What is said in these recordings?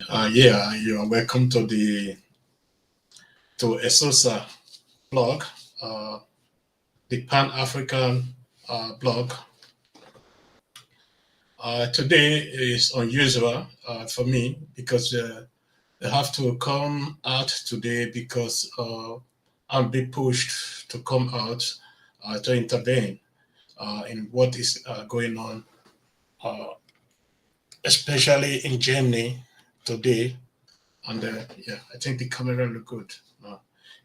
Yeah, you are welcome to ESOSA blog, the Pan-African blog. Today is unusual for me because I have to come out today because I'm being pushed to come out to intervene in what is going on, uh, especially in Germany today. And yeah, I think the camera look good.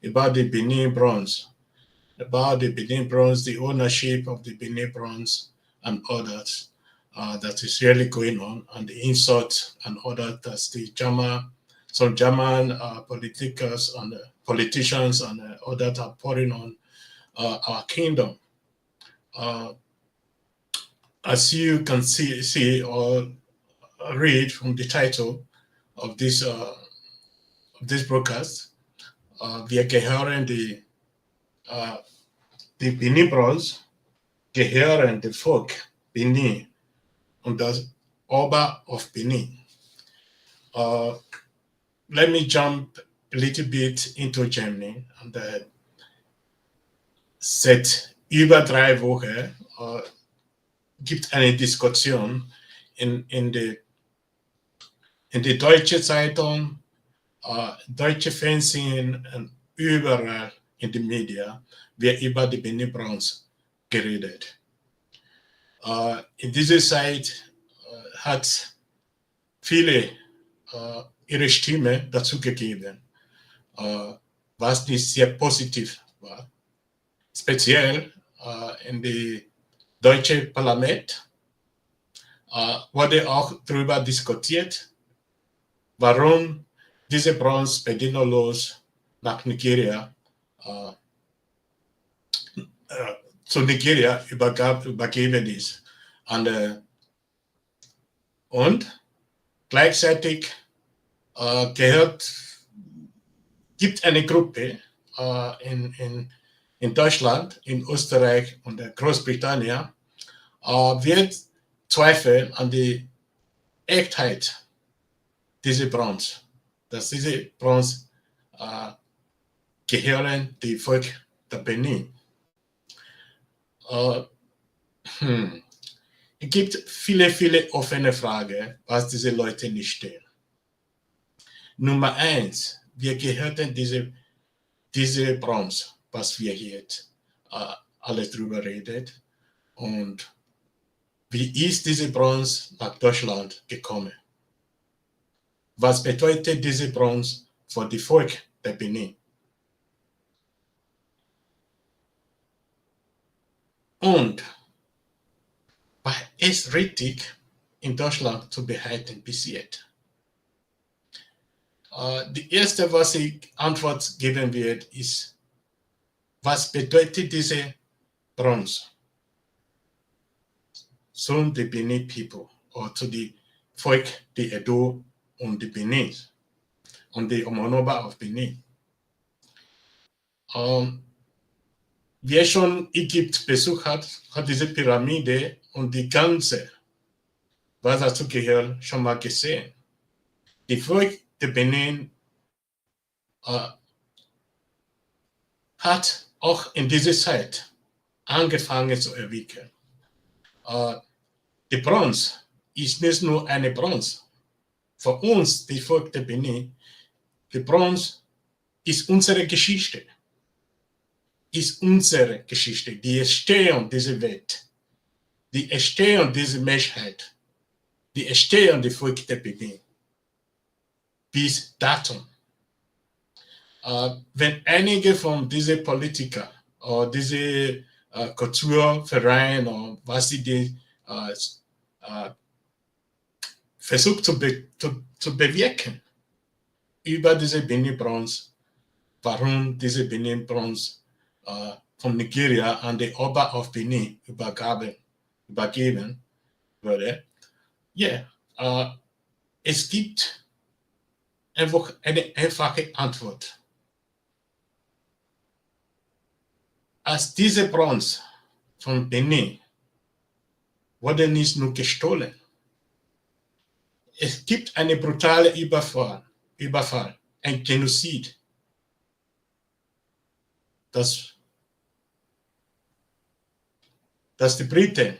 About the Benin Bronze, the ownership of the Benin Bronze and others that is really going on, and the insult and other that some German politicians and others are pouring on our kingdom. As you can see or read from the title of this broadcast, wir gehören die Benin Bronze gehören dem Volk Benin und das Oba of Benin. Let me jump a little bit into Germany and seit über 3 Wochen gibt eine Diskussion in die deutsche Zeitung, deutsche Fernsehen und überall in den Medien wird über die Benin Bronze geredet. In dieser Zeit hat viele ihre Stimme dazu gegeben, was nicht sehr positiv war. Speziell in dem deutschen Parlament wurde auch darüber diskutiert, warum diese Bronze bedingungslos nach Nigeria zu Nigeria übergeben ist. Und gleichzeitig gibt eine Gruppe in Deutschland, in Österreich und Großbritannien, wird zweifeln an die Echtheit dieser Bronze, dass diese Bronze gehören dem Volk der Benin. Es gibt viele offene Fragen, was diese Leute nicht stellen. Nummer 1, wir gehörten diese Bronze, was wir hier jetzt alle drüber reden. Und wie ist diese Bronze nach Deutschland gekommen? Was bedeutet diese Bronze für das Volk der Benin? Und war es richtig, in Deutschland zu behalten bis jetzt? Die erste, was ich Antwort geben werde, ist, was bedeutet diese Bronze zu den Benin People oder zu dem Volk, die Edo und die Benin und die Omonoba of Benin? Wer schon Ägypten besucht hat diese Pyramide und die ganze, was dazu gehört, schon mal gesehen. Die Volk der Benin hat auch in dieser Zeit angefangen zu entwickeln. Die Bronze ist nicht nur eine Bronze. Für uns, die Volk der Benin, die Bronze ist unsere Geschichte. Ist unsere Geschichte, die Entstehung dieser Welt, die Entstehung dieser Menschheit, die Entstehung der Volk der Benin. Bis datum. Wenn einige von diesen Politikern oder diese Kulturvereine oder was sie versucht zu bewirken über diese Benin Bronze, warum diese Benin Bronze von Nigeria an die Oba of Benin übergeben wurde. Yeah, es gibt einfach eine einfache Antwort. Als diese Bronze von Benin wurde nicht nur gestohlen, Es gibt eine brutale Überfall, ein Genozid, das die Briten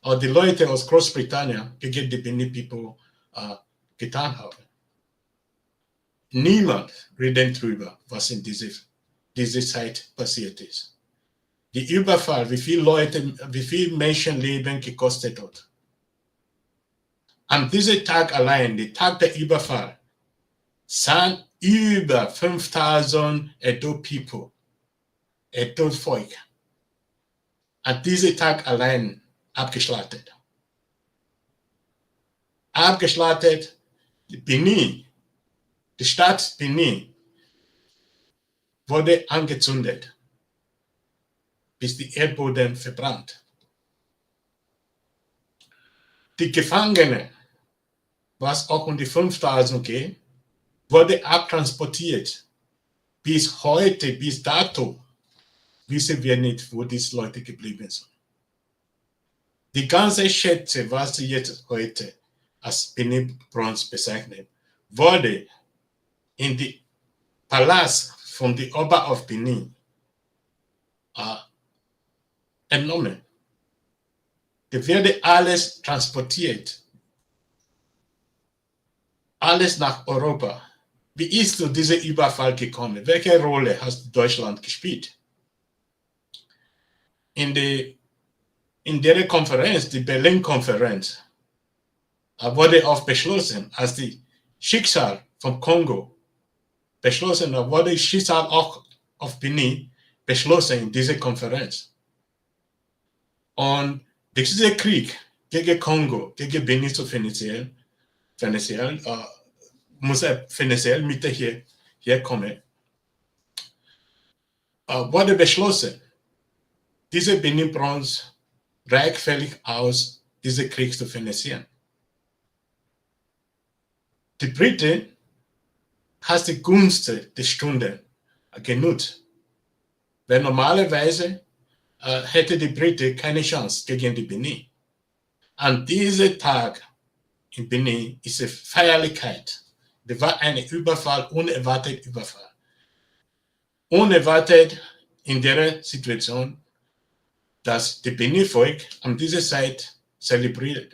oder die Leute aus Großbritannien gegen die Benin People getan haben. Niemand redet darüber, was in dieser Zeit passiert ist. Die Überfall, wie viele Menschenleben gekostet hat. An diesem Tag allein, der Tag der Überfall, sind über 5000 Edo People, Edo Volk, an diesem Tag allein abgeschlachtet. Benin, die Stadt Benin, wurde angezündet, bis der Erdboden verbrannt. Die Gefangenen, was auch um die 5000 geht, wurde abtransportiert. Bis heute, bis dato, wissen wir nicht, wo diese Leute geblieben sind. Die ganze Schätze, was sie jetzt heute als Benin Bronzen bezeichnen, wurde in den Palast von der Oba von Benin entnommen. Da wurde alles transportiert. Alles nach Europa. Wie ist zu diesem Überfall gekommen? Welche Rolle hat Deutschland gespielt? In der Konferenz, die Berlin-Konferenz, wurde auch beschlossen, als die Schicksal vom Kongo beschlossen wurde, das Schicksal auch auf Benin beschlossen in dieser Konferenz. Und dieser Krieg gegen Kongo, gegen Benin zu finanzieren, muss er finanziell mit hier kommen, wurde beschlossen, diese Benin Bronzen reicht völlig aus, diesen Krieg zu finanzieren. Die Briten haben die Gunst der Stunde genutzt, weil normalerweise hätte die Briten keine Chance gegen die Benin. An diesem Tag in Benin ist eine Feierlichkeit. Da war ein Überfall, unerwartet Überfall. Unerwartet in der Situation, dass die Benin-Volk an dieser Zeit zelebrieren.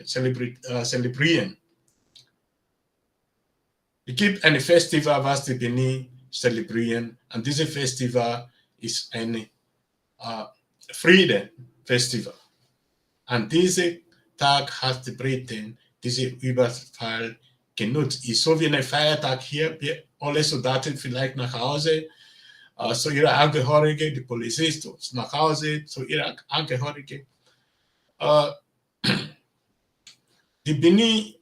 Es gibt ein Festival, was die Benin zelebrieren. An diesem Festival ist ein Frieden-Festival. An diesem Tag hat die Briten diesen Überfall genutzt. Ist so wie ein Feiertag hier, wir alle Soldaten vielleicht nach Hause, zu ihren Angehörigen, die Polizisten nach Hause, zu ihren Angehörigen. Der Benin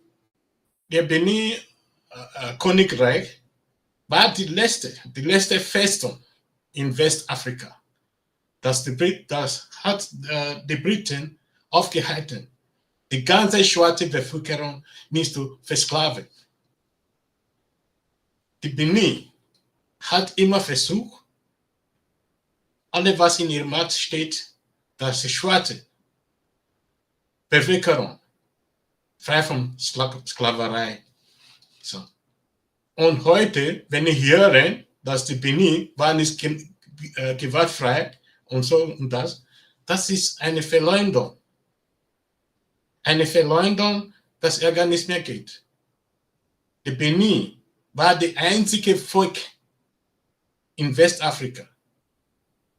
Königreich war die letzte Festung in Westafrika. Das hat die Briten aufgehalten, die ganze schwarze Bevölkerung nicht zu versklaven. Die Benin hat immer versucht, alles, was in ihrer Macht steht, dass die schwarze Bevölkerung frei von Sklaverei sind. Und heute, wenn ich höre, dass die Benin war nicht gewaltfrei und so und das ist eine Verleumdung. Eine Verleumdung, dass er gar nicht mehr geht. Die Benin war das einzige Volk in Westafrika,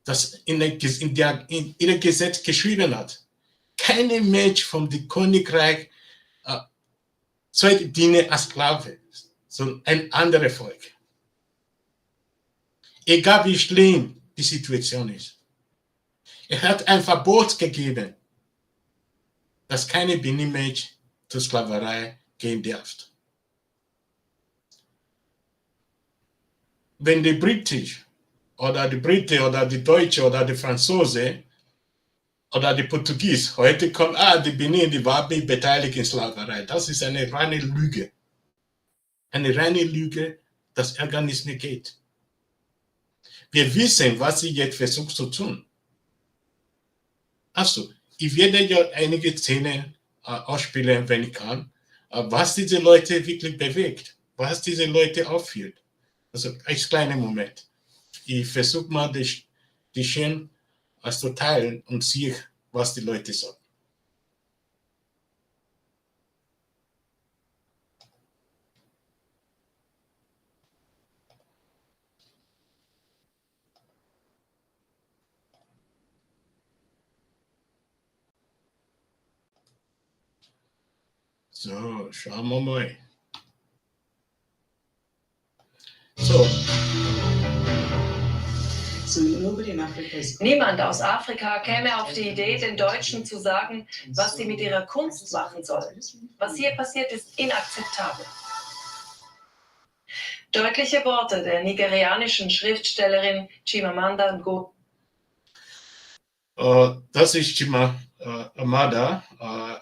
das in ihrem Gesetz geschrieben hat. Keine Mensch vom Königreich soll dienen als Sklave, sondern ein anderes Volk. Egal wie schlimm die Situation ist. Er hat ein Verbot gegeben, dass keine Benin-Mensch zur Sklaverei gehen darf. Wenn die Briten oder die Deutsche oder die Franzosen oder die Portugiesen heute kommen, die Benin, die war beteiligt in Sklaverei. Das ist eine reine Lüge. Eine reine Lüge, dass er gar nicht mehr geht. Wir wissen, was sie jetzt versucht zu tun. Also, ich werde ja einige Szenen ausspielen, wenn ich kann. was diese Leute wirklich bewegt, was diese Leute aufführt. Also als kleiner Moment. Ich versuche mal, die Schirm zu teilen und sehe, was die Leute sagen. So, schauen wir mal. So. Niemand aus Afrika käme auf die Idee, den Deutschen zu sagen, was sie mit ihrer Kunst machen sollen. Was hier passiert, ist inakzeptabel. Deutliche Worte der nigerianischen Schriftstellerin Chimamanda Ngozi. Das ist Chimamanda,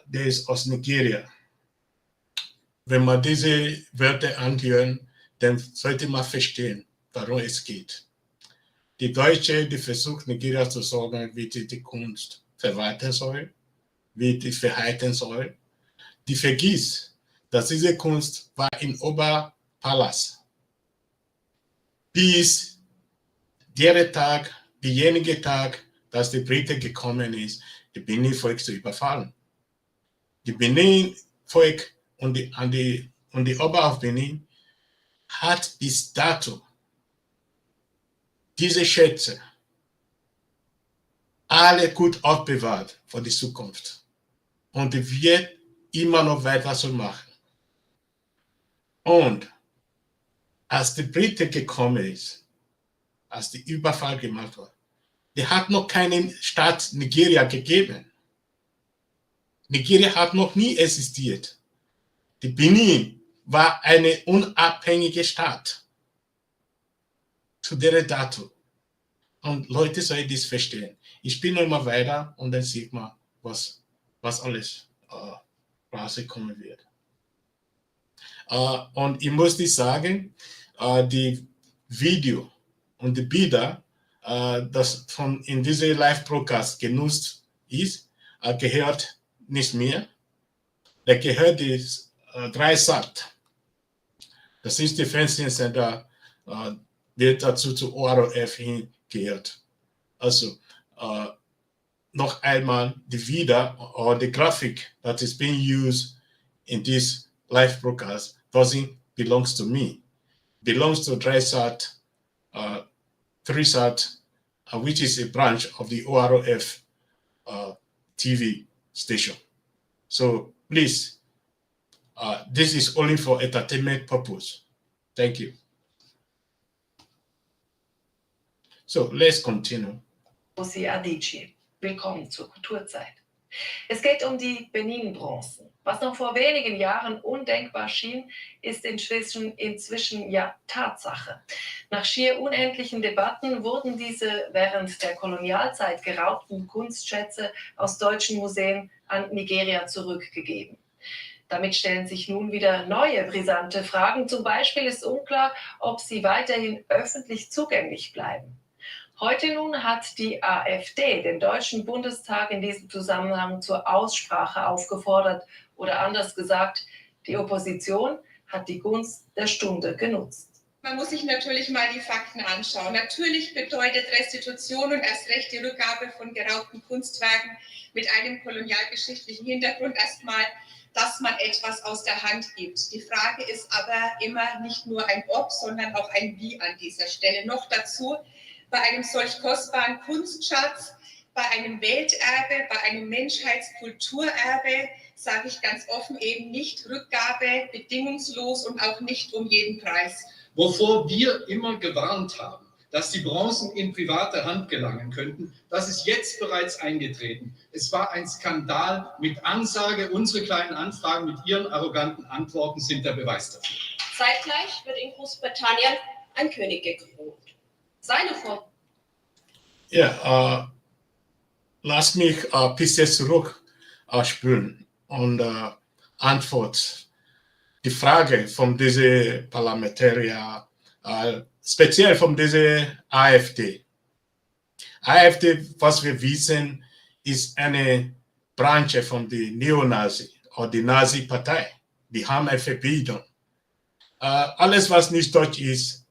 der ist aus Nigeria. Wenn man diese Wörter anhört, dann sollte man verstehen, worum es geht. Die Deutsche, die versucht, Nigeria zu sagen, wie die Kunst verwalten soll, wie die verhalten soll, die vergisst, dass diese Kunst war in Oba Palace. Bis der Tag, diejenige Tag, dass die Briten gekommen ist, die Benin-Volk zu überfallen. Die Benin-Volk und die Oba von Benin hat bis dato diese Schätze alle gut aufbewahrt für die Zukunft und wird immer noch weiter so machen. Und als die Briten gekommen ist, als die Überfall gemacht wurde, die hat noch keinen Staat Nigeria gegeben. Nigeria hat noch nie existiert. Die Benin war eine unabhängige Stadt zu der Datum. Und Leute sollen das verstehen. Ich spiele noch mal weiter und dann sieht man, was alles rauskommen wird. Und ich muss nicht sagen, die Video und die Bilder, das in diesem Live-Broadcast genutzt ist, gehört nicht mehr. Da gehört die 3 Sat. Das ist die Fernsehsender, wird dazu zu ORF hingehört. Also noch einmal die Video or the graphic that is being used in this live broadcast doesn't belongs to me. Belongs to 3SAT, 3SAT, which is a branch of the ORF TV station. So please, this is only for entertainment purpose. Thank you. So let's continue. Adichie. Willkommen zur Kulturzeit. Es geht um die Benin Bronzen. Was noch vor wenigen Jahren undenkbar schien, ist inzwischen ja Tatsache. Nach schier unendlichen Debatten wurden diese während der Kolonialzeit geraubten Kunstschätze aus deutschen Museen an Nigeria zurückgegeben. Damit stellen sich nun wieder neue brisante Fragen. Zum Beispiel ist unklar, ob sie weiterhin öffentlich zugänglich bleiben. Heute nun hat die AfD den Deutschen Bundestag in diesem Zusammenhang zur Aussprache aufgefordert. Oder anders gesagt, die Opposition hat die Gunst der Stunde genutzt. Man muss sich natürlich mal die Fakten anschauen. Natürlich bedeutet Restitution und erst recht die Rückgabe von geraubten Kunstwerken mit einem kolonialgeschichtlichen Hintergrund erstmal, dass man etwas aus der Hand gibt. Die Frage ist aber immer nicht nur ein Ob, sondern auch ein Wie an dieser Stelle. Noch dazu, bei einem solch kostbaren Kunstschatz, bei einem Welterbe, bei einem Menschheitskulturerbe, sage ich ganz offen, eben nicht Rückgabe, bedingungslos und auch nicht um jeden Preis. Wovor wir immer gewarnt haben, dass die Bronzen in private Hand gelangen könnten, das ist jetzt bereits eingetreten. Es war ein Skandal mit Ansage. Unsere kleinen Anfragen mit ihren arroganten Antworten sind der Beweis dafür. Zeitgleich wird in Großbritannien ein König gekrönt. Seine Form. Ja, lass mich ein bisschen zurück spüren und Antwort. Die Frage von diesen Parlamentarier, speziell von dieser AfD. AfD, was wir wissen, ist eine Branche von der Neonazi oder die Nazi-Partei. Die haben eine Verbindung. Alles, was nicht deutsch ist,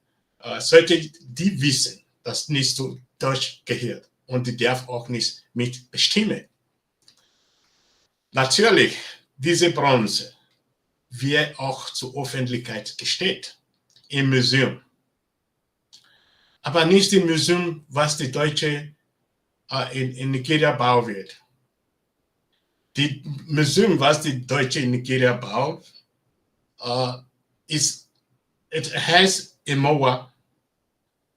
sollte die wissen, dass nicht zu Deutsch gehört. Und die darf auch nicht mitbestimmen. Natürlich, diese Bronze wird auch zur Öffentlichkeit gestellt, im Museum. Aber nicht im Museum, was die Deutsche in Nigeria bauen wird. Die Museum, was die Deutsche in Nigeria bauen, es heißt EMOA.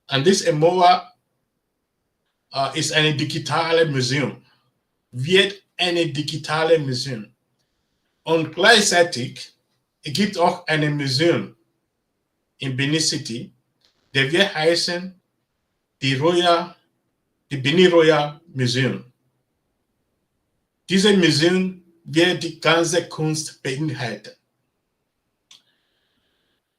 Und das EMOA ist ein digitales Museum, wird ein digitales Museum. Und gleichzeitig gibt es auch ein Museum in Benin City, der wird heißen die Benin Royal Museum. Dieses Museum wird die ganze Kunst beinhalten.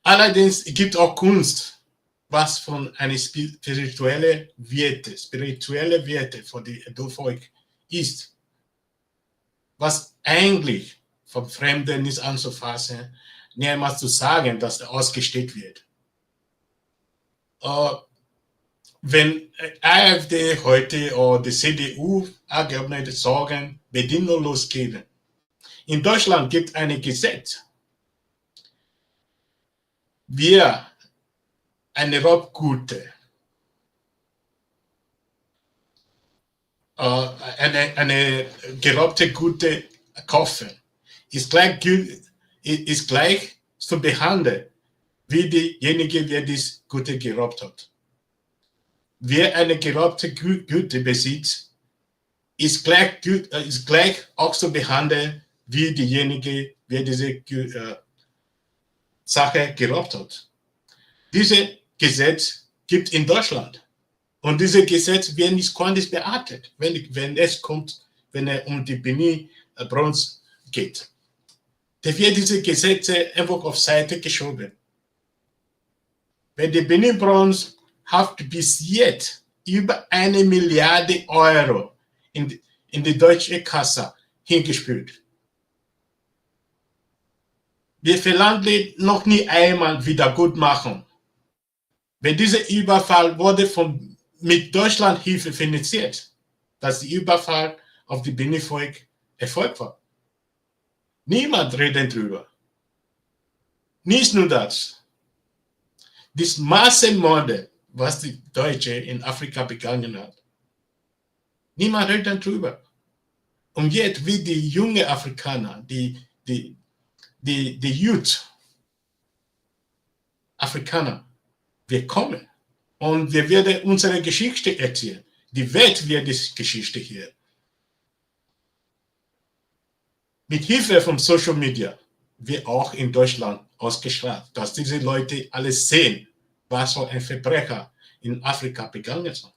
Allerdings gibt es auch Kunst, was von einer spirituellen Werte für die Edo-Volk ist, was eigentlich vom Fremden nicht anzufassen, niemals zu sagen, dass er ausgestellt wird. Wenn AfD heute oder die CDU Abgeordnete sagen, bedingungslos geben. In Deutschland gibt es ein Gesetz. Wir eine Raubgute, eine geraubte Gute kaufen, ist gleich zu behandeln, wie diejenige, der das Gute geraubt hat. Wer eine geraubte Güte besitzt, ist gleich auch zu behandeln, wie diejenige, wer diese Sache geraubt hat. Dieses Gesetz gibt es in Deutschland. Und dieses Gesetz wird nicht konntlich beachtet, wenn es um die Benin Bronze geht. Da wird diese Gesetze einfach auf Seite geschoben. Wenn die Benin Bronze hat bis jetzt über 1 Milliarde Euro in die deutsche Kasse hingespült. Wir verlangen noch nie einmal Wiedergutmachung. Wenn dieser Überfall wurde mit Deutschland Hilfe finanziert, dass der Überfall auf die Benin-Volk Erfolg war. Niemand redet drüber. Nicht nur das. Das Massenmorde, was die Deutsche in Afrika begangen hat. Niemand redet drüber. Und jetzt, wie die jungen Afrikaner, die Youth Afrikaner, wir kommen und wir werden unsere Geschichte erzählen. Die Welt wird die Geschichte hier. Mit Hilfe von Social Media wird auch in Deutschland ausgestrahlt, dass diese Leute alles sehen, was für ein Verbrecher in Afrika begangen ist.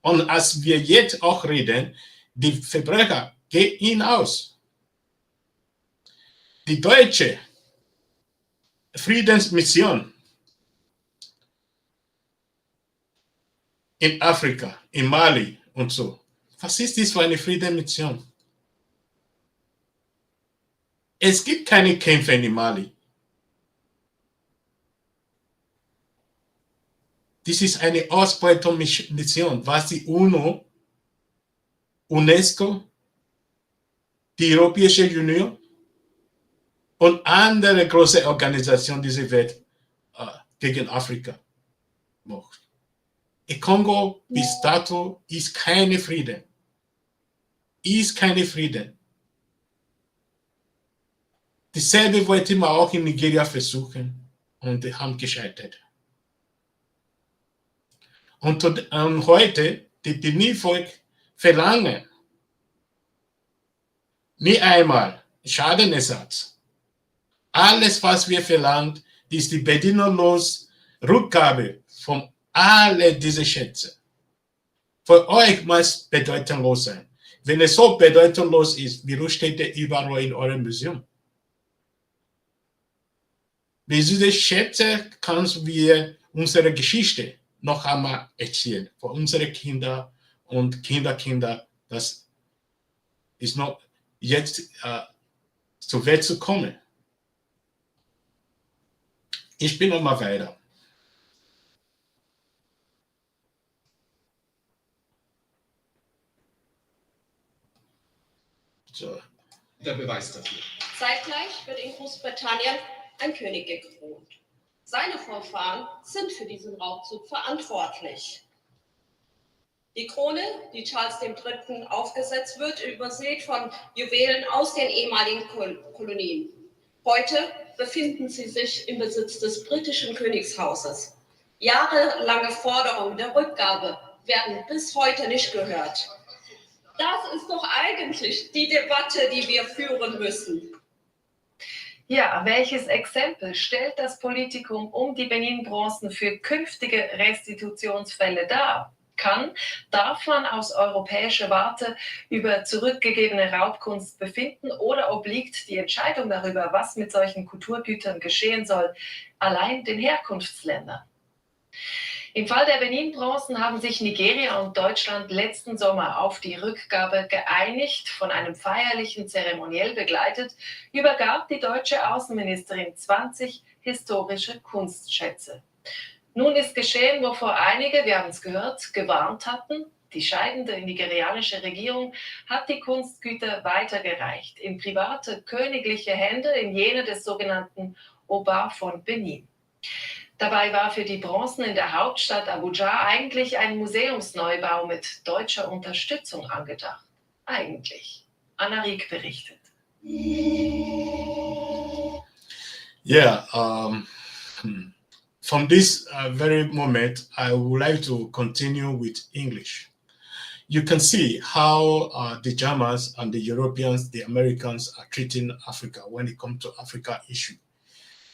Und als wir jetzt auch reden, die Verbrecher gehen hinaus. Die deutsche Friedensmission in Afrika, in Mali und so. Was ist das für eine Friedensmission? Es gibt keine Kämpfe in Mali. Das ist eine Ausbeutungsmission, was die UNO, UNESCO, die Europäische Union und andere große Organisationen dieser Welt gegen Afrika macht. In Kongo bis dato ist keine Frieden. Ist keine Frieden. Dasselbe wollte man auch in Nigeria versuchen und die haben gescheitert. Und heute, die Benin-Volk verlangen nie einmal Schadenersatz. Alles, was wir verlangen, ist die bedingungslose Rückgabe von all diesen Schätzen. Für euch muss bedeutungslos sein. Wenn es so bedeutungslos ist, wie steht der überall in eurem Museum? Mit diesen Schätzen können wir unsere Geschichte noch einmal erzählen. Für unsere Kinder und Kinderkinder. Das ist noch jetzt zu Welt zu kommen. Ich bin nochmal weiter. So. Der Beweis dafür. Zeitgleich wird in Großbritannien ein König gekrönt. Seine Vorfahren sind für diesen Raubzug verantwortlich. Die Krone, die Charles III. Aufgesetzt wird, übersät von Juwelen aus den ehemaligen Kolonien. Heute befinden sie sich im Besitz des britischen Königshauses. Jahrelange Forderungen der Rückgabe werden bis heute nicht gehört. Das ist doch eigentlich die Debatte, die wir führen müssen. Ja, welches Exempel stellt das Politikum um die Benin Bronzen für künftige Restitutionsfälle dar? Darf man aus europäischer Warte über zurückgegebene Raubkunst befinden oder obliegt die Entscheidung darüber, was mit solchen Kulturgütern geschehen soll, allein den Herkunftsländern? Im Fall der Benin Bronzen haben sich Nigeria und Deutschland letzten Sommer auf die Rückgabe geeinigt. Von einem feierlichen Zeremoniell begleitet, übergab die deutsche Außenministerin 20 historische Kunstschätze. Nun ist geschehen, wovor einige, wir haben es gehört, gewarnt hatten. Die scheidende nigerianische Regierung hat die Kunstgüter weitergereicht in private königliche Hände, in jene des sogenannten Oba von Benin. Dabei war für die Bronzen in der Hauptstadt Abuja eigentlich ein Museumsneubau mit deutscher Unterstützung angedacht. Eigentlich. Anna Rieck berichtet. Yeah, from this very moment, I would like to continue with English. You can see how the Germans and the Europeans, the Americans are treating Africa when it comes to Africa issue.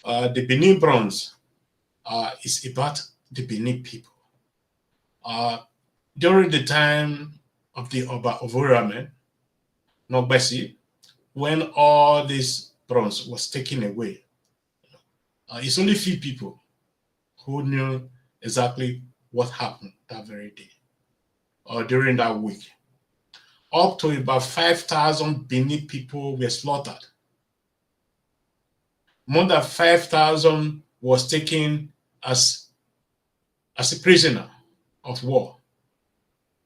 The Benin Bronze is about the Benin people. During the time of the Oba of Benin, when all this bronze was taken away, it's only few people who knew exactly what happened that very day or during that week. Up to about 5,000 Benin people were slaughtered. More than 5,000 was taken as a prisoner of war.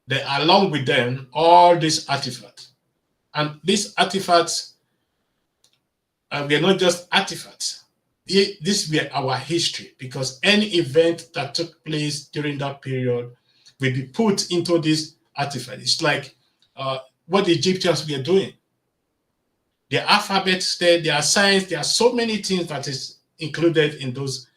Along with them, all these artifacts. And these artifacts were not just artifacts. These were our history, because any event that took place during that period will be put into this artifact. It's like what the Egyptians were doing. Their alphabets there are signs, there are so many things that is included in those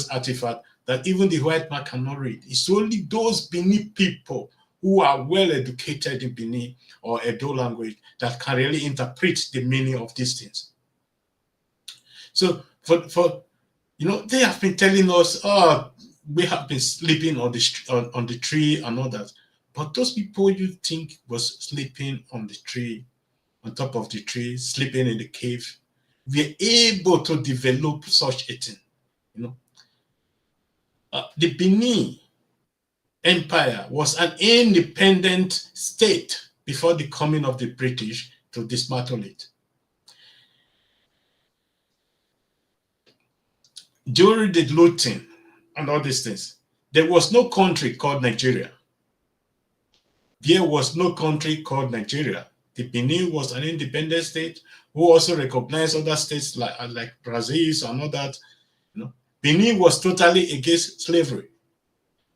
artifacts that even the white man cannot read. It's only those Benin people who are well educated in Benin or Edo language that can really interpret the meaning of these things. So for they have been telling us, oh, we have been sleeping on the tree and all that. But those people you think was sleeping on the tree, on top of the tree, sleeping in the cave, were able to develop such a thing. The Benin Empire was an independent state before the coming of the British to dismantle it. During the looting and all these things, there was no country called Nigeria. There was no country called Nigeria. The Benin was an independent state who also recognized other states like Brazil and all that. Benin was totally against slavery.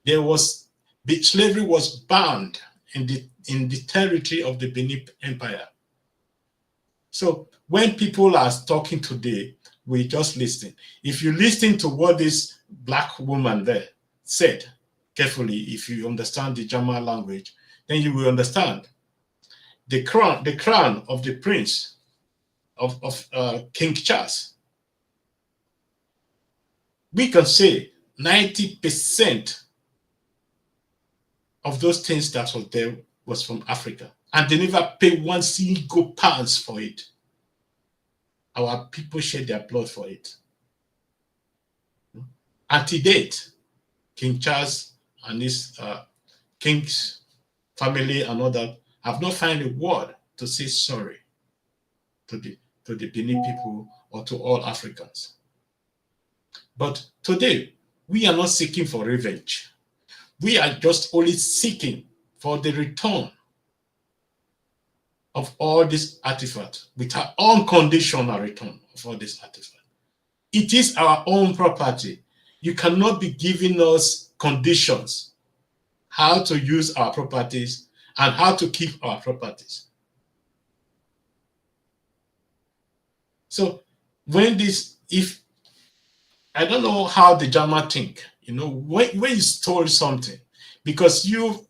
Slavery was banned in the territory of the Benin Empire. So when people are talking today, we just listen. If you listen to what this black woman there said carefully, if you understand the German language, then you will understand the crown of the prince of King Charles. We can say 90% of those things that was there was from Africa, and they never paid one single pound for it. Our people shed their blood for it. Until date, King Charles and his king's family and all that have not found a word to say sorry to to the Benin people or to all Africans. But today, we are not seeking for revenge. We are just only seeking for the return of all these artifacts, with our unconditional return of all these artifacts. It is our own property. You cannot be giving us conditions how to use our properties and how to keep our properties. So when this, if, I don't know how the German think, when you stole something, because you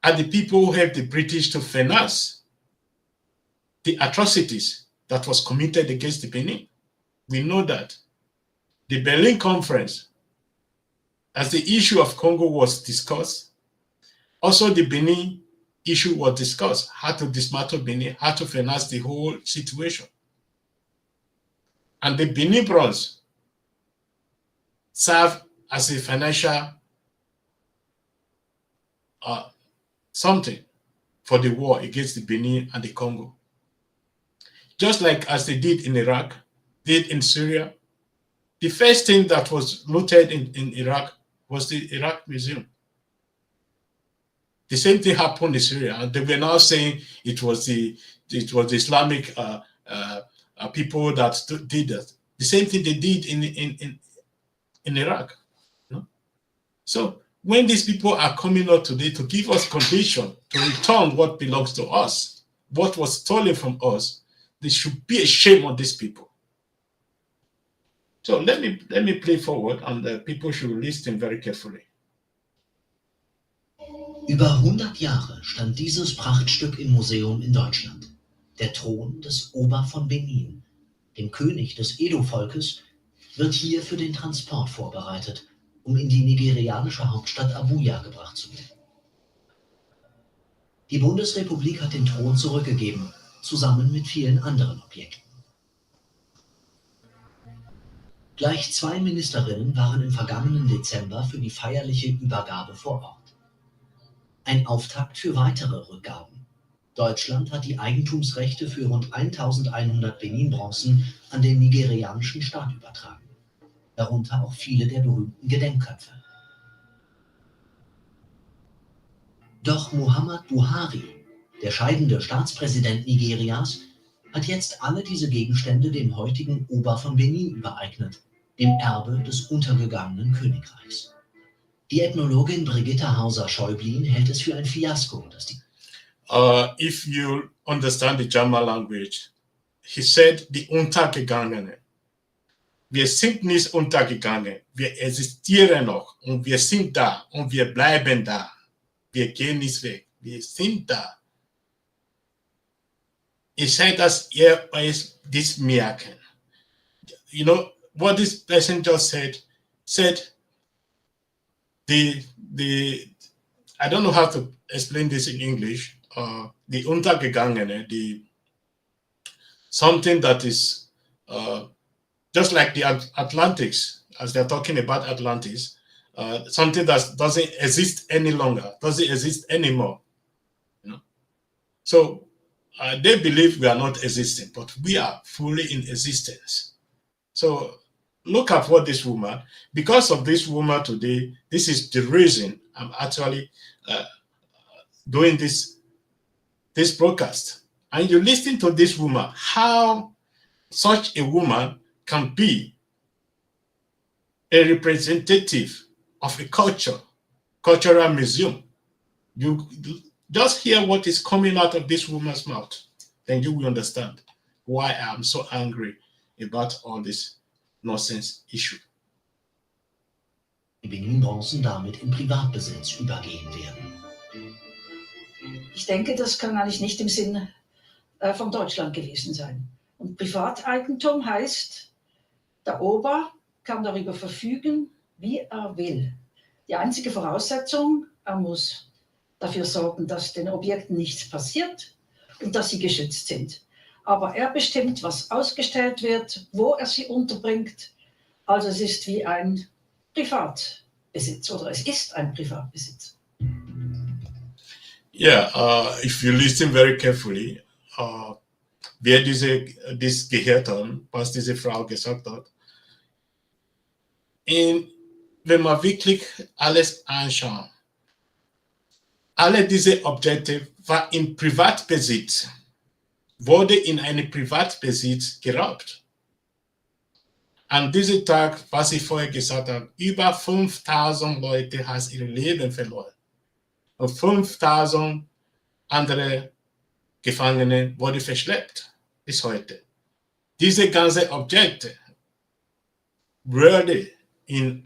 are the people who helped the British to finance the atrocities that was committed against the Benin. We know that. The Berlin Conference, as the issue of Congo was discussed, also the Benin issue was discussed, how to dismantle Benin, how to finance the whole situation. And the Benin Bronze served as a financial something for the war against the Benin and the Congo. Just like as they did in Iraq, did in Syria. The first thing that was looted in Iraq was the Iraq Museum. The same thing happened in Syria, and they were now saying it was the Islamic people that did that. The same thing they did in Iraq. So when these people are coming up today to give us condition to return what belongs to us, what was stolen from us, there should be a shame on these people. So let me play forward, and people should listen very carefully. Über 100 Jahre stand dieses Prachtstück im Museum in Deutschland. Der Thron des Oba von Benin, dem König des Edo-Volkes, wird hier für den Transport vorbereitet, um in die nigerianische Hauptstadt Abuja gebracht zu werden. Die Bundesrepublik hat den Thron zurückgegeben, zusammen mit vielen anderen Objekten. Gleich 2 Ministerinnen waren im vergangenen Dezember für die feierliche Übergabe vor Ort. Ein Auftakt für weitere Rückgaben. Deutschland hat die Eigentumsrechte für rund 1100 Benin Bronzen an den nigerianischen Staat übertragen. Darunter auch viele der berühmten Gedenkköpfe. Doch Muhammad Buhari, der scheidende Staatspräsident Nigerias, hat jetzt alle diese Gegenstände dem heutigen Oba von Benin übereignet, dem Erbe des untergegangenen Königreichs. Die Ethnologin Brigitta Hauser-Schäublin hält es für ein Fiasko, dass die if you understand the German language, he said die Untergegangene. Wir sind nicht untergegangen, wir existieren noch und wir sind da und wir bleiben da. Wir gehen nicht weg, wir sind da. He said, dass ihr euch dies merken. What this person just said I don't know how to explain this in English. The Untergegangene, something that is just like the Atlantics, as they're talking about Atlantis, something that doesn't exist any longer, doesn't exist anymore. So they believe we are not existing, but we are fully in existence. So look at what this woman, because of this woman today, this is the reason I'm actually doing this broadcast. And you listen to this woman, how such a woman can be a representative of a cultural museum. You just hear what is coming out of this woman's mouth, then you will understand why I'm so angry about all this nonsense issue. Die Benin Bronzen damit in Privatbesitz übergehen werden. Ich denke, das kann eigentlich nicht im Sinne von Deutschland gewesen sein. Und Privateigentum heißt, der Ober kann darüber verfügen, wie er will. Die einzige Voraussetzung, er muss dafür sorgen, dass den Objekten nichts passiert und dass sie geschützt sind. Aber er bestimmt, was ausgestellt wird, wo er sie unterbringt. Also es ist wie ein Privatbesitz oder es ist ein Privatbesitz. Yeah, if you listen very carefully, wer das gehört haben, was diese Frau gesagt hat. Und wenn man wirklich alles anschaut, alle diese Objekte waren in Privatbesitz, wurde in einem Privatbesitz geraubt. An diesem Tag, was ich vorher gesagt habe, über 5000 Leute haben ihr Leben verloren. Und 5000 andere Gefangene wurden verschleppt bis heute. Diese ganzen Objekte wurden in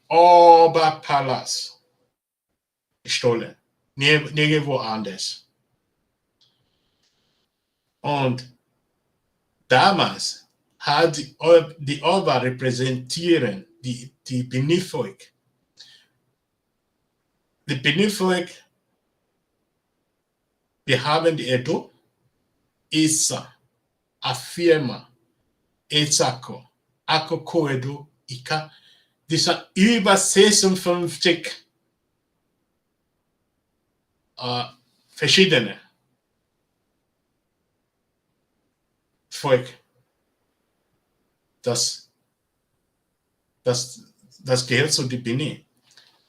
Oberpalast gestohlen, nirgendwo anders. Und damals hat die Oba repräsentieren die Benin-Volk. Die Benin-Volk, wir haben die Edo, Isa, Afirma, ENTSCHULDIGUNGSLOS, Akoko Edo, Ika. Die sind über 56 verschiedene Volk. Das gehört zu die Benin.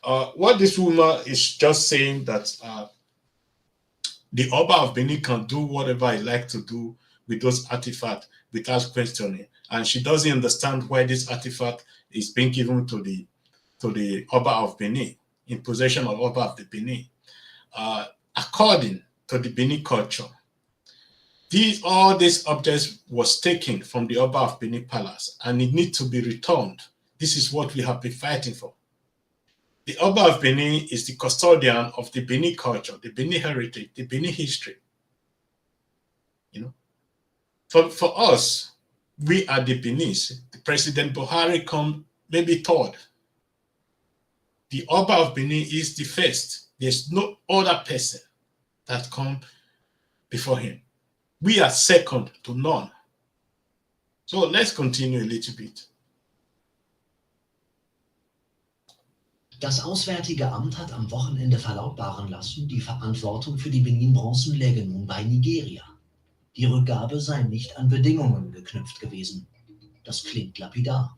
What this woman is just saying that the Oba of Benin can do whatever he likes to do with those artifacts without questioning, and she doesn't understand why this artifact is being given to the Oba of Benin, in possession of Oba of the Benin. According to the Benin culture, all these objects was taken from the Oba of Benin Palace, and it needs to be returned. This is what we have been fighting for. The Oba of Benin is the custodian of the Benin culture, the Benin heritage, the Benin history. You know, for us, we are the Beninese. The President Buhari come maybe third. The Oba of Benin is the first. There's no other person that come before him. We are second to none. So let's continue a little bit. Das Auswärtige Amt hat am Wochenende verlautbaren lassen, die Verantwortung für die Benin Bronzen läge nun bei Nigeria. Die Rückgabe sei nicht an Bedingungen geknüpft gewesen. Das klingt lapidar.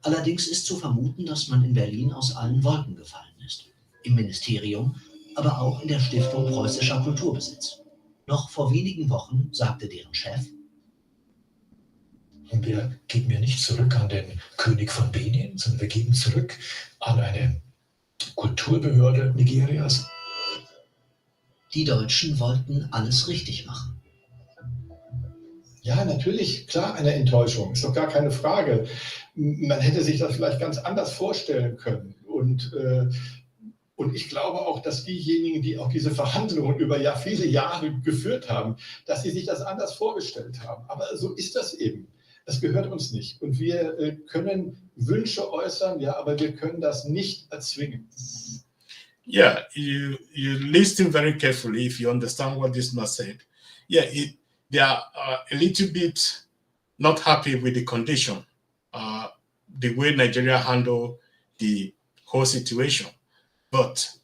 Allerdings ist zu vermuten, dass man in Berlin aus allen Wolken gefallen ist. Im Ministerium, aber auch in der Stiftung Preußischer Kulturbesitz. Noch vor wenigen Wochen sagte deren Chef: Wir geben ja nicht zurück an den König von Benin, sondern wir geben zurück an eine Kulturbehörde Nigerias. Die Deutschen wollten alles richtig machen. Ja, natürlich, klar, eine Enttäuschung, ist doch gar keine Frage. Man hätte sich das vielleicht ganz anders vorstellen können. Und ich glaube auch, dass diejenigen, die auch diese Verhandlungen über viele Jahre geführt haben, dass sie sich das anders vorgestellt haben. Aber so ist das eben. Das gehört uns nicht. Und wir können Wünsche äußern, ja, aber wir können das nicht erzwingen. Yeah, you listen very carefully if you understand what this man said. Yeah, they are a little bit not happy with the condition, the way Nigeria handled the whole situation. But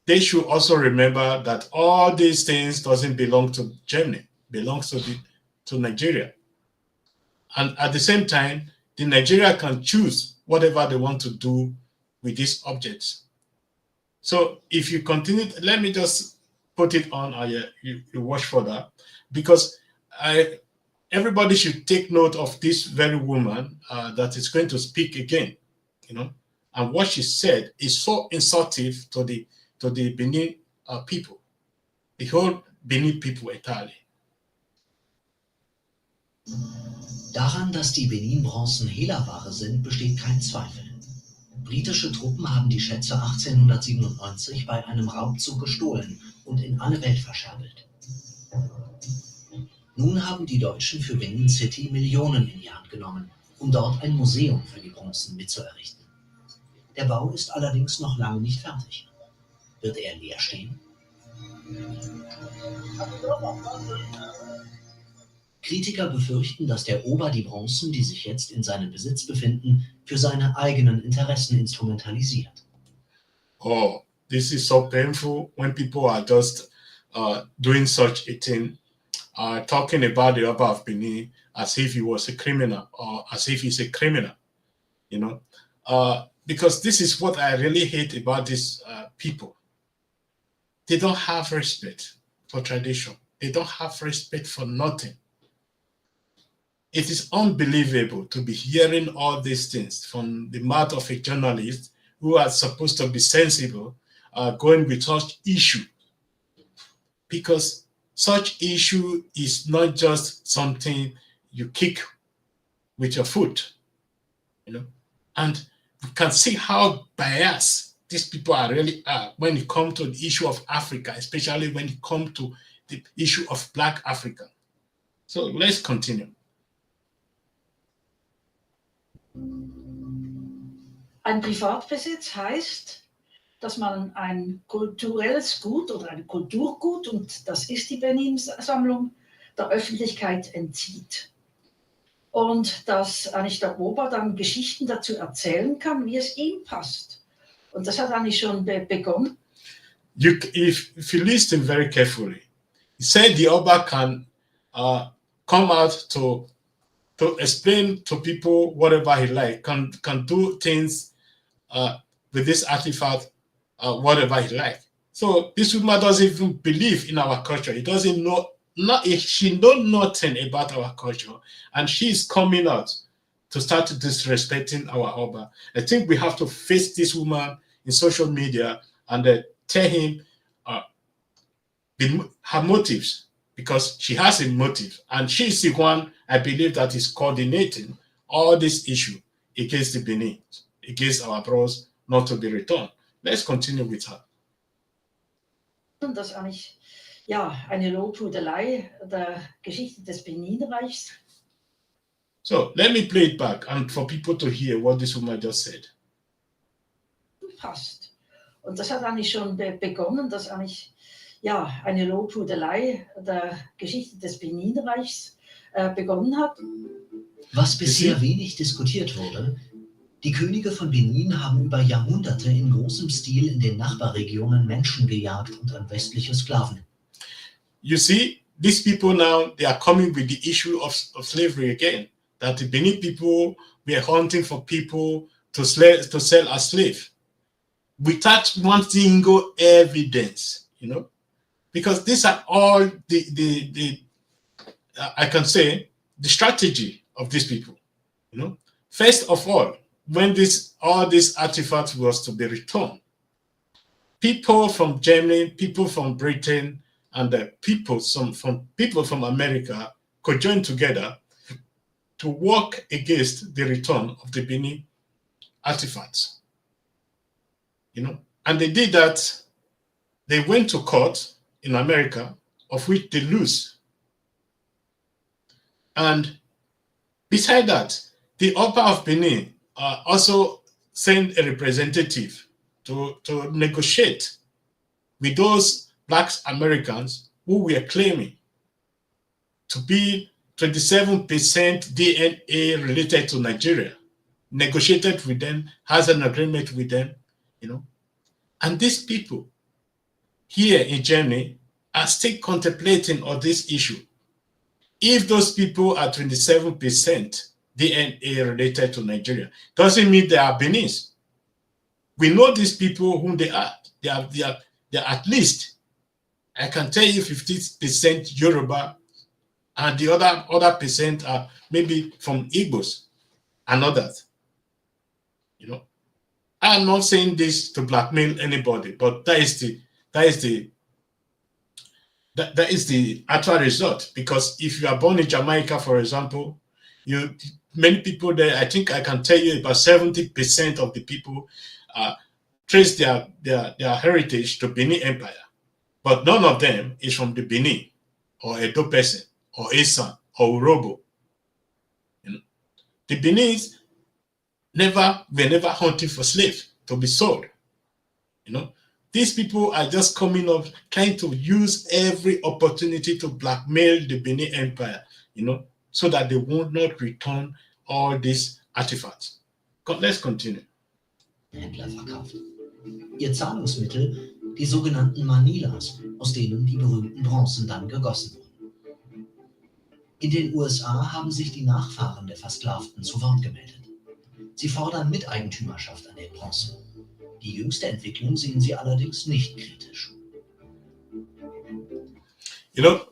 they should also remember that all these things doesn't belong to Germany, belongs to Nigeria. And at the same time, the Nigeria can choose whatever they want to do with these objects. So if you continue, let me just put it on, you watch for that, because everybody should take note of this very woman that is going to speak again, you know, and what she said is so insultive to the Benin people, the whole Benin people entirely. Daran, dass die Benin Bronzen Hehlerware sind, besteht kein Zweifel. Britische Truppen haben die Schätze 1897 bei einem Raubzug gestohlen und in alle Welt verscherbelt. Nun haben die Deutschen für Benin City Millionen in die Hand genommen, um dort ein Museum für die Bronzen mitzuerrichten. Der Bau ist allerdings noch lange nicht fertig. Wird er leer stehen? Kritiker befürchten, dass der Oba die Bronzen, die sich jetzt in seinem Besitz befinden, für seine eigenen Interessen instrumentalisiert. Oh, this is so painful when people are just doing such a thing, talking about the Oba of Benin as if he was a criminal or as if he's a criminal, you know, because this is what I really hate about these people. They don't have respect for tradition. They don't have respect for nothing. It is unbelievable to be hearing all these things from the mouth of a journalist who are supposed to be sensible, going with such issue. Because such issue is not just something you kick with your foot, you know. And you can see how biased these people are really are when it comes to the issue of Africa, especially when it comes to the issue of Black Africa. So let's continue. Ein Privatbesitz heißt, dass man ein kulturelles Gut oder ein Kulturgut, und das ist die Benin-Sammlung, der Öffentlichkeit entzieht. Und dass eigentlich der Ober dann Geschichten dazu erzählen kann, wie es ihm passt. Und das hat eigentlich schon begonnen. If you listen very carefully, he said the Oba can come out to explain to people whatever he like, can do things with this artifact, whatever he like. So this woman doesn't even believe in our culture. He doesn't know, she knows nothing about our culture, and she's coming out to start disrespecting our Oba. I think we have to face this woman in social media and tell him her motives, because she has a motive, and she's the one, I believe, that is coordinating all this issue against the Benin, against our bros not to be returned. Let's continue with her. Das ist eigentlich eine Lobhudelei der Geschichte des Benin-Reichs. So let me play it back, and for people to hear what this woman just said. Passt. Und das hat eigentlich schon begonnen, dass eigentlich eine Lobhudelei der Geschichte des Benin-Reichs begonnen hat. Was bisher wenig diskutiert wurde: Die Könige von Benin haben über Jahrhunderte in großem Stil in den Nachbarregionen Menschen gejagt und an westliche Sklaven. You see, these people now, they are coming with the issue of slavery again, that the Benin people were hunting for people to sell as slave, without one single evidence, you know, because these are all the I can say, the strategy of these people, you know. First of all, when all these artifacts was to be returned, people from Germany, people from Britain, and people from America could join together to work against the return of the Benin artifacts, you know. And they did that. They went to court in America, of which they lose. And beside that, the Oba of Benin also sent a representative to negotiate with those Black Americans who were claiming to be 27% DNA related to Nigeria, negotiated with them, has an agreement with them, you know. And these people here in Germany are still contemplating on this issue. If those people are 27% DNA related to Nigeria, doesn't mean they are Beninese. We know these people whom they are. They are at least, I can tell you, 50% Yoruba, and the other percent are maybe from Igbos and others. You know, I'm not saying this to blackmail anybody, but that is the actual result. Because if you are born in Jamaica, for example, many people there, I think I can tell you about 70% of the people trace their heritage to Benin Empire, but none of them is from the Benin or Edo person or Esan or Urobo. You know, the Beninese were never hunting for slaves to be sold. You know, these people are just coming up trying to use every opportunity to blackmail the Benin Empire, you know, so that they will not return all these artifacts. Let's continue. Händler verkauft. Ihr Zahlungsmittel die sogenannten Manilas, aus denen die berühmten Bronzen dann gegossen wurden. In den USA haben sich die Nachfahren der Versklavten zu Wort gemeldet. Sie fordern Miteigentümerschaft an den Bronzen. Die jüngste Entwicklung sehen sie allerdings nicht kritisch. You know,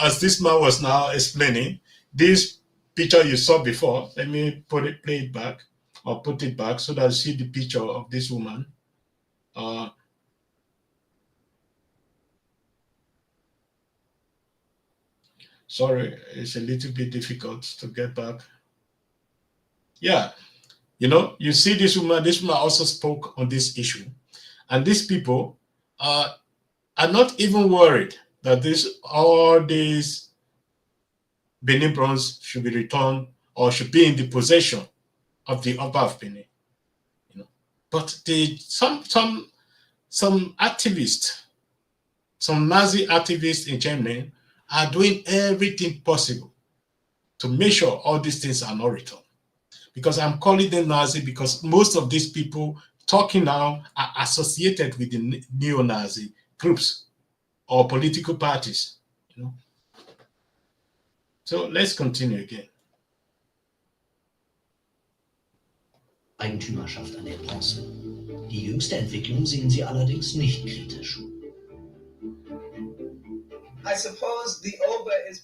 as this man was now explaining, this picture you saw before, let me play it back, or put it back so that you see the picture of this woman. Sorry, it's a little bit difficult to get back. Yeah, you know, you see this woman also spoke on this issue. And these people are not even worried that all these Benin bronze should be returned or should be in the possession of the Oba of Benin. You know, but some activists, some Nazi activists in Germany are doing everything possible to make sure all these things are not returned. Because I'm calling them Nazi because most of these people talking now are associated with the neo-Nazi groups or political parties, you know. So let's continue again. Eigentümerschaft an den Bronzen. Die jüngste Entwicklung sehen sie allerdings nicht kritisch.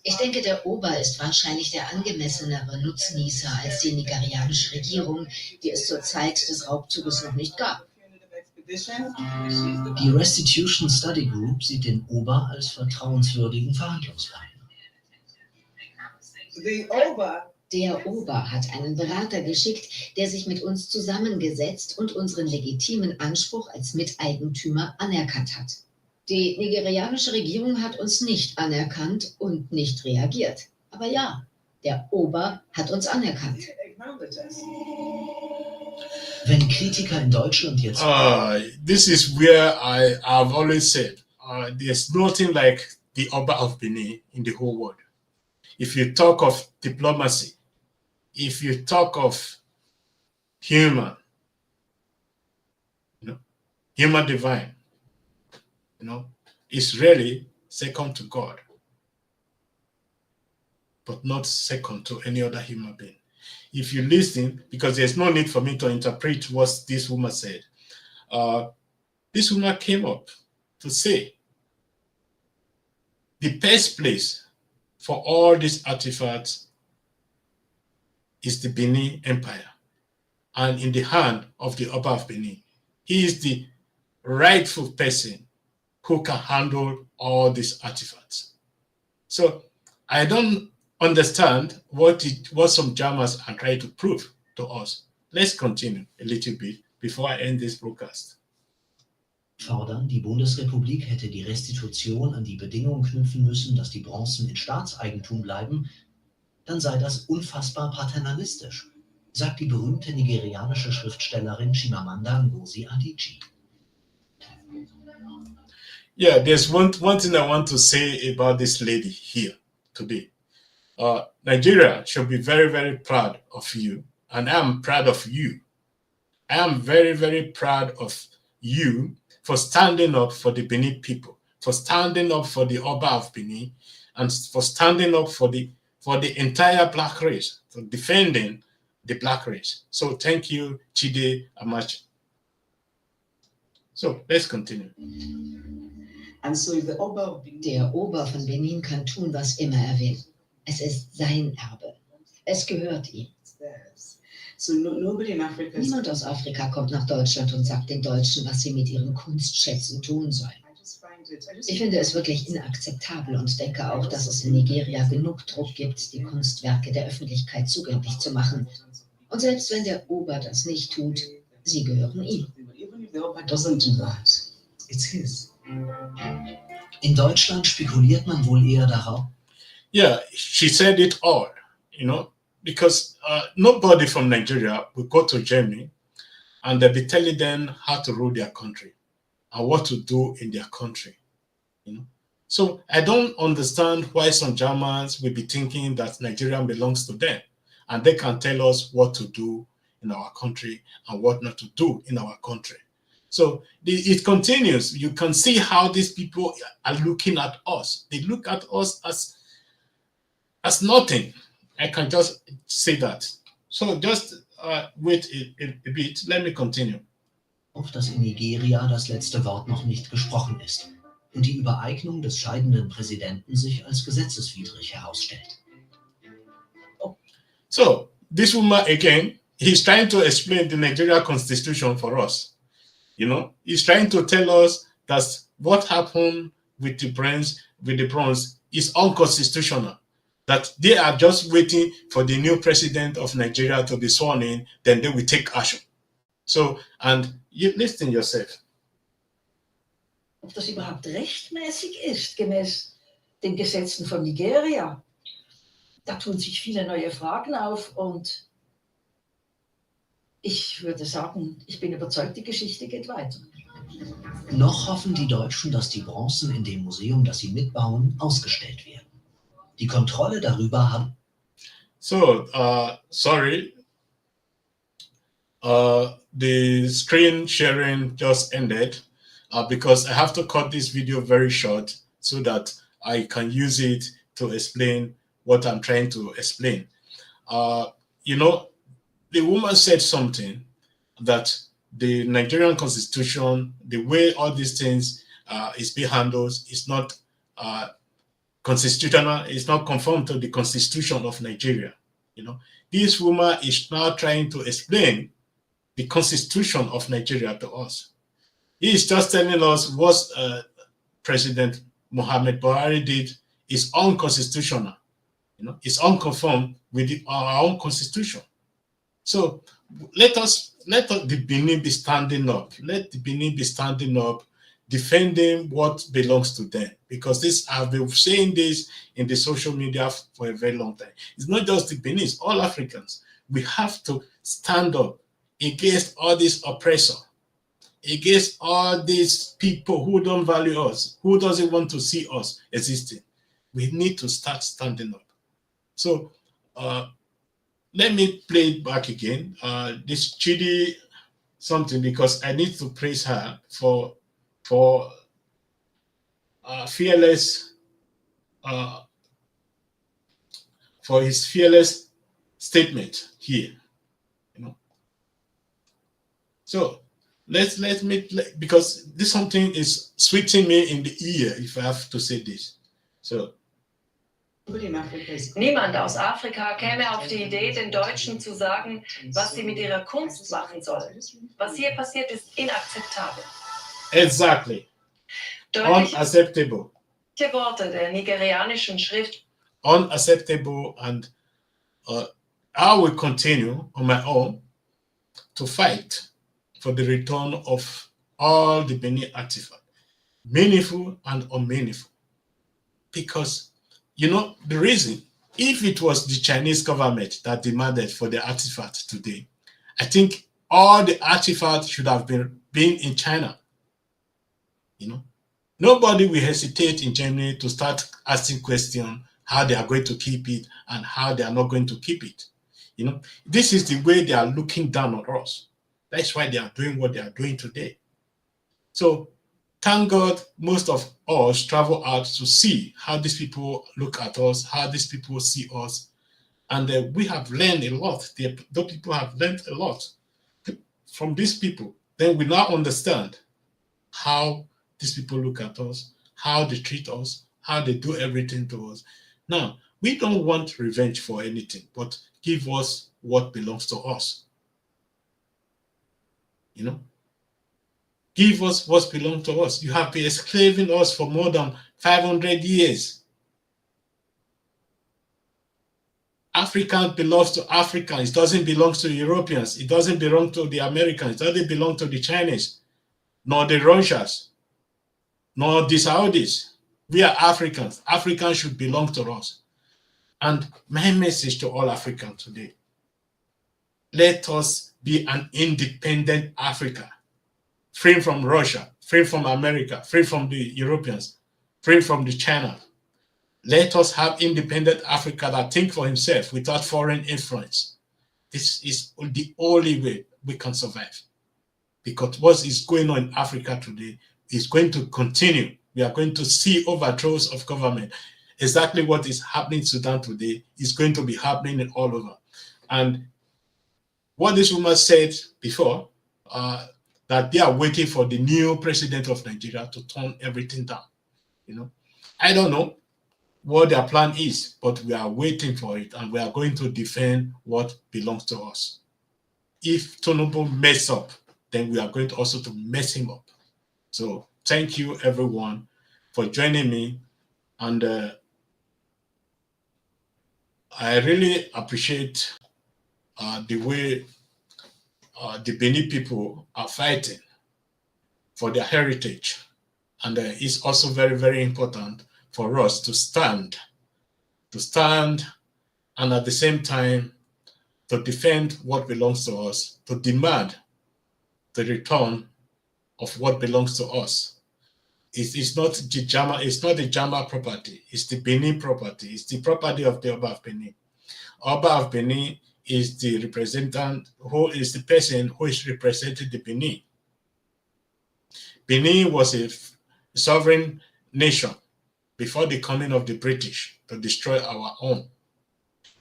Ich denke, der Oba ist wahrscheinlich der angemessenere Nutznießer als die nigerianische Regierung, die es zur Zeit des Raubzuges noch nicht gab. Die Restitution Study Group sieht den Oba als vertrauenswürdigen Verhandlungspartner. Der Oba hat einen Berater geschickt, der sich mit uns zusammengesetzt und unseren legitimen Anspruch als Miteigentümer anerkannt hat. Die nigerianische Regierung hat uns nicht anerkannt und nicht reagiert. Aber ja, der Oba hat uns anerkannt. Wenn Kritiker in Deutschland jetzt... This is where I've always said, there's nothing like the Oba of Benin in the whole world. If you talk of diplomacy, if you talk of human divine, you know, it's really second to God, but not second to any other human being. If you listen, because there's no need for me to interpret what this woman said, this woman came up to say the best place for all these artifacts is the Benin Empire, and in the hand of the Oba of Benin. He is the rightful person who can handle all these artifacts. So I don't understand what some Germans are trying to prove to us. Let's continue a little bit before I end this broadcast. Fordern, die Bundesrepublik hätte die Restitution an die Bedingung knüpfen müssen, dass die Bronzen in Staatseigentum bleiben, dann sei das unfassbar paternalistisch, sagt die berühmte nigerianische Schriftstellerin Chimamanda Ngozi Adichie. Yeah, there's one thing I want to say about this lady here today. Nigeria should be very, very proud of you, and I am proud of you. I am very, very proud of you for standing up for the Benin people, for standing up for the Oba of Benin, and for standing up for the entire black race, for defending the black race. So thank you, Chide Amachi. So let's continue. Der Oba von Benin kann tun, was immer er will. Es ist sein Erbe. Es gehört ihm. Niemand aus Afrika kommt nach Deutschland und sagt den Deutschen, was sie mit ihren Kunstschätzen tun sollen. Ich finde es wirklich inakzeptabel und denke auch, dass es in Nigeria genug Druck gibt, die Kunstwerke der Öffentlichkeit zugänglich zu machen. Und selbst wenn der Oba das nicht tut, sie gehören ihm. In Deutschland spekuliert man wohl eher darauf. Yeah, she said it all, you know, because nobody from Nigeria will go to Germany and they'll be telling them how to rule their country and what to do in their country, you know. So I don't understand why some Germans will be thinking that Nigeria belongs to them and they can tell us what to do in our country and what not to do in our country. So it continues. You can see how these people are looking at us. They look at us as nothing. I can just say that. So just wait a bit. Let me continue. Dass in Nigeria das letzte Wort noch nicht gesprochen ist und die Übereignung des scheidenden Präsidenten sich als gesetzeswidrig herausstellt. So this woman again, he's trying to explain the Nigeria constitution for us. You know, he's trying to tell us that what happened with the bronze is unconstitutional. That they are just waiting for the new president of Nigeria to be sworn in, then they will take action. So, and you listen yourself. Ob das überhaupt rechtmäßig ist, gemäß den Gesetzen von Nigeria. Da tun sich viele neue Fragen auf und ich würde sagen, ich bin überzeugt, die Geschichte geht weiter. Noch hoffen die Deutschen, dass die Bronzen in dem Museum, das sie mitbauen, ausgestellt werden. Die Kontrolle darüber haben. So, sorry. The screen sharing just ended because I have to cut this video very short so that I can use it to explain what I'm trying to explain. You know, the woman said something that the Nigerian constitution, the way all these things is being handled, is not constitutional. It's not conformed to the constitution of Nigeria. You know, this woman is now trying to explain the constitution of Nigeria to us. He is just telling us what President Muhammad Buhari did is unconstitutional. You know, it's unconformed with our own constitution. So let the Benin be standing up. Let the Benin be standing up, defending what belongs to them. Because this, I've been saying this in the social media for a very long time. It's not just the Benin, it's all Africans. We have to stand up against all these oppressors, against all these people who don't value us, who doesn't want to see us existing. We need to start standing up. So let me play it back again. This Chidi something, because I need to praise her for fearless, for his fearless statement here. You know. So let me play, because this something is sweeting me in the ear if I have to say this. So. Niemand aus Afrika käme auf die Idee, den Deutschen zu sagen, was sie mit ihrer Kunst machen sollen. Was hier passiert, ist inakzeptabel. Exactly. Deutliche Unacceptable. Worte der nigerianischen Schrift. Unacceptable, and I will continue on my own to fight for the return of all the Benin artifacts, meaningful and unmeaningful. Because you know, the reason, if it was the Chinese government that demanded for the artifact today, I think all the artifacts should have been in China. You know, nobody will hesitate in Germany to start asking questions how they are going to keep it and how they are not going to keep it. You know, this is the way they are looking down on us. That's why they are doing what they are doing today. So thank God most of us travel out to see how these people look at us, how these people see us. And we have learned a lot. Those people have learned a lot from these people. Then we now understand how these people look at us, how they treat us, how they do everything to us. Now, we don't want revenge for anything, but give us what belongs to us. You know? Give us what belongs to us. You have been enslaving us for more than 500 years. African belongs to Africans. It doesn't belong to Europeans. It doesn't belong to the Americans. It doesn't belong to the Chinese, nor the Russians, nor the Saudis. We are Africans. Africans should belong to us. And my message to all Africans today, let us be an independent Africa. Free from Russia, free from America, free from the Europeans, free from the China. Let us have independent Africa that think for himself without foreign influence. This is the only way we can survive. because what is going on in Africa today is going to continue. We are going to see overthrows of government. Exactly what is happening in Sudan today is going to be happening all over. And what this woman said before, that they are waiting for the new president of Nigeria to turn everything down. I don't know what their plan is, but we are waiting for it, and we are going to defend what belongs to us. If Tinubu mess up, then we are going to also to mess him up. So thank you everyone for joining me, and I really appreciate the way the Benin people are fighting for their heritage, and it's also very, very important for us to stand, and at the same time to defend what belongs to us, to demand the return of what belongs to us. It's not the Jama property, it's the Benin property, it's the property of the Oba of Benin. Oba of Benin is the representative, who is the person who is representing the Benin. Benin was a sovereign nation before the coming of the British to destroy our own.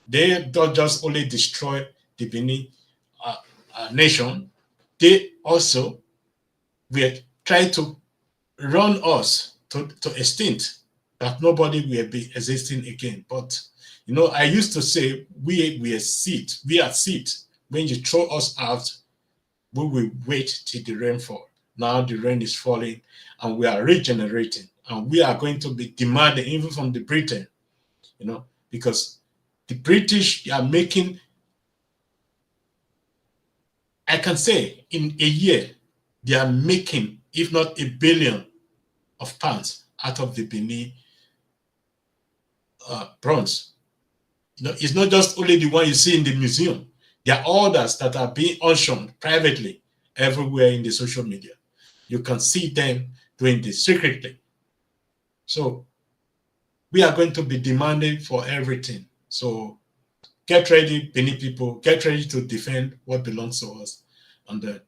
They don't just only destroy the Benin nation, they also were trying to run us to extinct, that nobody will be existing again. But I used to say we are seed. When you throw us out, we will wait till the rain falls. Now the rain is falling and we are regenerating, and we are going to be demanding even from the Britain, because the British are making, I can say in a year, they are making, if not £1 billion out of the Benin bronze. It's not just only the one you see in the museum. There are others that are being auctioned privately everywhere in the social media. You can see them doing this secretly. So we are going to be demanding for everything. So get ready, Benin people, get ready to defend what belongs to us. And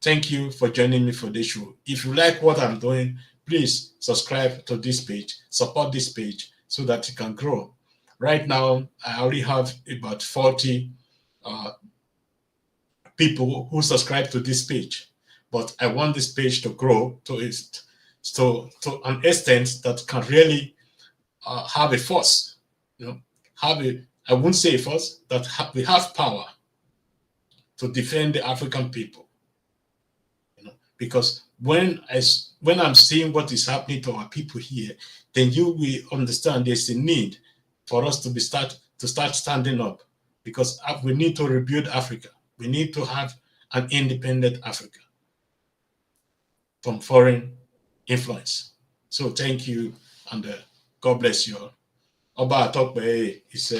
thank you for joining me for this show. If you like what I'm doing, please subscribe to this page, support this page so that it can grow. Right now, I already have about 40 people who subscribe to this page, but I want this page to grow to an extent that can really have a force, I won't say a force, that we have power to defend the African people. Because when I'm seeing what is happening to our people here, then you will understand there's a need for us to start standing up, because we need to rebuild Africa. We need to have an independent Africa from foreign influence. So thank you, and God bless you all. Oba Atokbe is